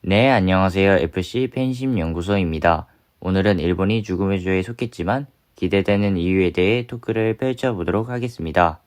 네, 안녕하세요. FC 팬심 연구소입니다. 오늘은 일본이 죽음의 조에 속했지만 기대되는 이유에 대해 토크를 펼쳐보도록 하겠습니다.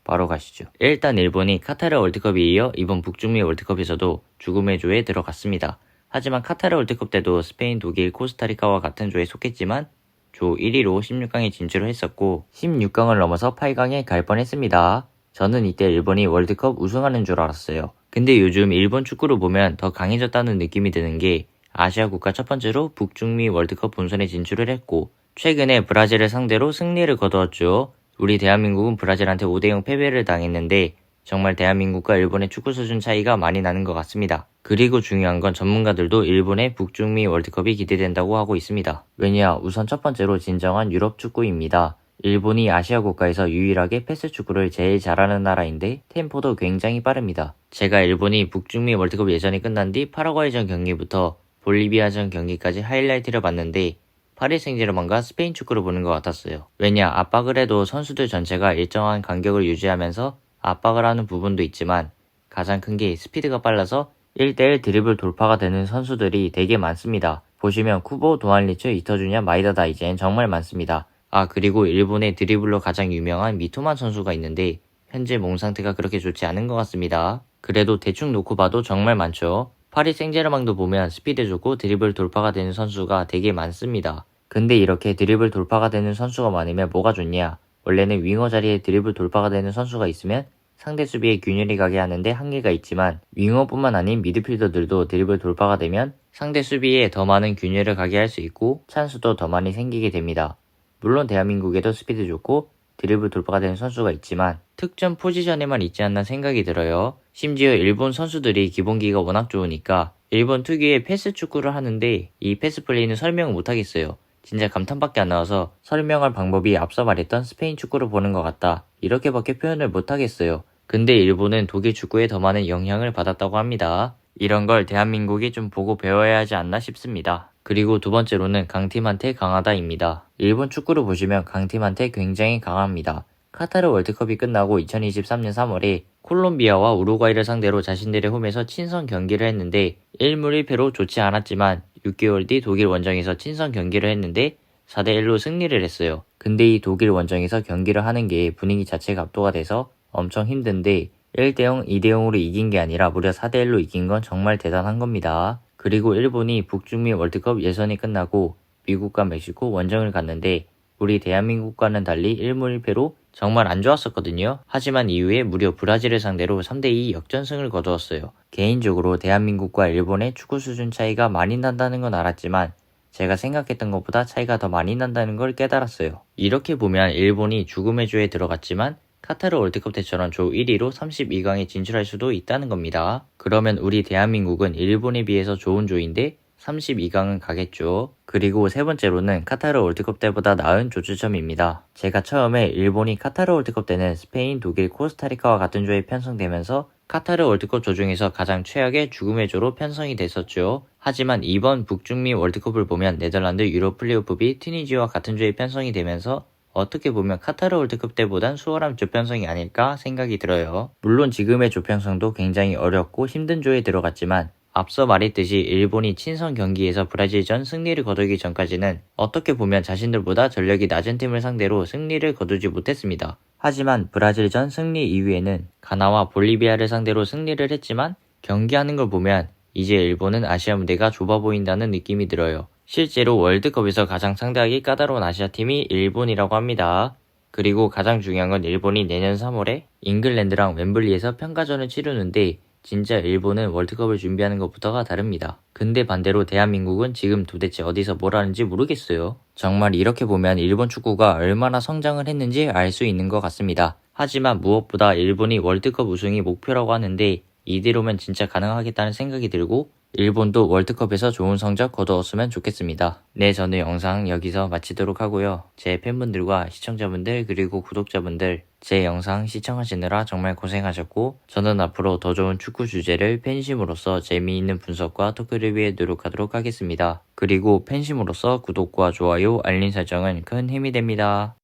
바로 가시죠. 일단 일본이 카타르 월드컵에 이어 이번 북중미 월드컵에서도 죽음의 조에 들어갔습니다. 하지만 카타르 월드컵 때도 스페인, 독일, 코스타리카와 같은 조에 속했지만 조 1위로 16강에 진출을 했었고 16강을 넘어서 8강에 갈 뻔했습니다. 저는 이때 일본이 월드컵 우승하는 줄 알았어요. 근데 요즘 일본 축구를 보면 더 강해졌다는 느낌이 드는 게 아시아 국가 첫 번째로 북중미 월드컵 본선에 진출을 했고 최근에 브라질을 상대로 승리를 거두었죠. 우리 대한민국은 브라질한테 5대0 패배를 당했는데 정말 대한민국과 일본의 축구 수준 차이가 많이 나는 것 같습니다. 그리고 중요한 건 전문가들도 일본의 북중미 월드컵이 기대된다고 하고 있습니다. 왜냐, 우선 첫 번째로 진정한 유럽 축구입니다. 일본이 아시아 국가에서 유일하게 패스 축구를 제일 잘하는 나라인데 템포도 굉장히 빠릅니다. 제가 일본이 북중미 월드컵 예선이 끝난 뒤 파라과이전 경기부터 볼리비아전 경기까지 하이라이트를 봤는데 파리 생제르맹과 스페인 축구를 보는 것 같았어요. 왜냐, 압박을 해도 선수들 전체가 일정한 간격을 유지하면서 압박을 하는 부분도 있지만 가장 큰 게 스피드가 빨라서 1대1 드리블 돌파가 되는 선수들이 되게 많습니다. 보시면 쿠보, 도안리츠, 이터주냐, 마이다 다이젠 정말 많습니다. 그리고 일본의 드리블로 가장 유명한 미토만 선수가 있는데 현재 몸 상태가 그렇게 좋지 않은 것 같습니다. 그래도 대충 놓고 봐도 정말 많죠. 파리 생제르맹도 보면 스피드 좋고 드리블 돌파가 되는 선수가 되게 많습니다. 근데 이렇게 드리블 돌파가 되는 선수가 많으면 뭐가 좋냐? 원래는 윙어 자리에 드리블 돌파가 되는 선수가 있으면 상대 수비에 균열이 가게 하는데 한계가 있지만 윙어뿐만 아닌 미드필더들도 드리블 돌파가 되면 상대 수비에 더 많은 균열을 가게 할 수 있고 찬스도 더 많이 생기게 됩니다. 물론 대한민국에도 스피드 좋고 드리블 돌파가 되는 선수가 있지만 특정 포지션에만 있지 않나 생각이 들어요. 심지어 일본 선수들이 기본기가 워낙 좋으니까 일본 특유의 패스 축구를 하는데 이 패스 플레이는 설명을 못하겠어요. 진짜 감탄밖에 안 나와서 설명할 방법이 앞서 말했던 스페인 축구를 보는 것 같다. 이렇게밖에 표현을 못하겠어요. 근데 일본은 독일 축구에 더 많은 영향을 받았다고 합니다. 이런 걸 대한민국이 좀 보고 배워야 하지 않나 싶습니다. 그리고 두 번째로는 강팀한테 강하다입니다. 일본 축구를 보시면 강팀한테 굉장히 강합니다. 카타르 월드컵이 끝나고 2023년 3월에 콜롬비아와 우루과이를 상대로 자신들의 홈에서 친선 경기를 했는데 1무 1패로 좋지 않았지만 6개월 뒤 독일 원정에서 친선 경기를 했는데 4대1로 승리를 했어요. 근데 이 독일 원정에서 경기를 하는 게 분위기 자체가 압도가 돼서 엄청 힘든데 1대0, 2대0으로 이긴 게 아니라 무려 4대1로 이긴 건 정말 대단한 겁니다. 그리고 일본이 북중미 월드컵 예선이 끝나고 미국과 멕시코 원정을 갔는데 우리 대한민국과는 달리 1무 1패로 정말 안 좋았었거든요. 하지만 이후에 무려 브라질을 상대로 3대2 역전승을 거두었어요. 개인적으로 대한민국과 일본의 축구 수준 차이가 많이 난다는 건 알았지만 제가 생각했던 것보다 차이가 더 많이 난다는 걸 깨달았어요. 이렇게 보면 일본이 죽음의 조에 들어갔지만 카타르 월드컵 때처럼 조 1위로 32강에 진출할 수도 있다는 겁니다. 그러면 우리 대한민국은 일본에 비해서 좋은 조인데 32강은 가겠죠. 그리고 세 번째로는 카타르 월드컵 때보다 나은 조 추첨입니다. 제가 처음에 일본이 카타르 월드컵 때는 스페인, 독일, 코스타리카와 같은 조에 편성되면서 카타르 월드컵 조 중에서 가장 최악의 죽음의 조로 편성이 됐었죠. 하지만 이번 북중미 월드컵을 보면 네덜란드 유럽 플레이오프 B 튀니지와 같은 조에 편성이 되면서 어떻게 보면 카타르 월드컵 때보단 수월한 조편성이 아닐까 생각이 들어요. 물론 지금의 조편성도 굉장히 어렵고 힘든 조에 들어갔지만 앞서 말했듯이 일본이 친선 경기에서 브라질전 승리를 거두기 전까지는 어떻게 보면 자신들보다 전력이 낮은 팀을 상대로 승리를 거두지 못했습니다. 하지만 브라질전 승리 이후에는 가나와 볼리비아를 상대로 승리를 했지만 경기하는 걸 보면 이제 일본은 아시아 무대가 좁아 보인다는 느낌이 들어요. 실제로 월드컵에서 가장 상대하기 까다로운 아시아팀이 일본이라고 합니다. 그리고 가장 중요한 건 일본이 내년 3월에 잉글랜드랑 웸블리에서 평가전을 치르는데 진짜 일본은 월드컵을 준비하는 것부터가 다릅니다. 근데 반대로 대한민국은 지금 도대체 어디서 뭘 하는지 모르겠어요. 정말 이렇게 보면 일본 축구가 얼마나 성장을 했는지 알 수 있는 것 같습니다. 하지만 무엇보다 일본이 월드컵 우승이 목표라고 하는데 이대로면 진짜 가능하겠다는 생각이 들고 일본도 월드컵에서 좋은 성적 거두었으면 좋겠습니다. 네, 저는 영상 여기서 마치도록 하고요. 제 팬분들과 시청자분들 그리고 구독자분들 제 영상 시청하시느라 정말 고생하셨고 저는 앞으로 더 좋은 축구 주제를 팬심으로서 재미있는 분석과 토크를 위해 노력하도록 하겠습니다. 그리고 팬심으로서 구독과 좋아요, 알림 설정은 큰 힘이 됩니다.